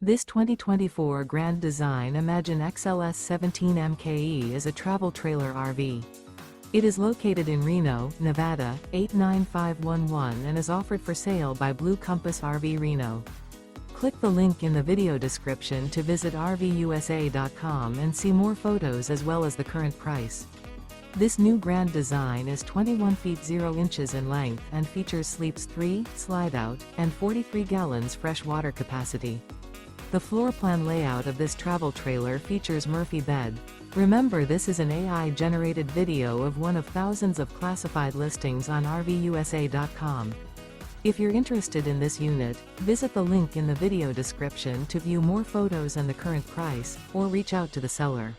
This 2024 Grand Design Imagine XLS 17 MKE is a travel trailer RV. It is located in Reno, Nevada, 89511 and is offered for sale by Blue Compass RV Reno. Click the link in the video description to visit RVUSA.com and see more photos as well as the current price. This new Grand Design is 21 feet 0 inches in length and features sleeps 3, Slideout, and 43 gallons fresh water capacity. The floor plan layout of this travel trailer features Murphy bed. Remember, this is an AI-generated video of one of thousands of classified listings on RVUSA.com. If you're interested in this unit, visit the link in the video description to view more photos and the current price, or reach out to the seller.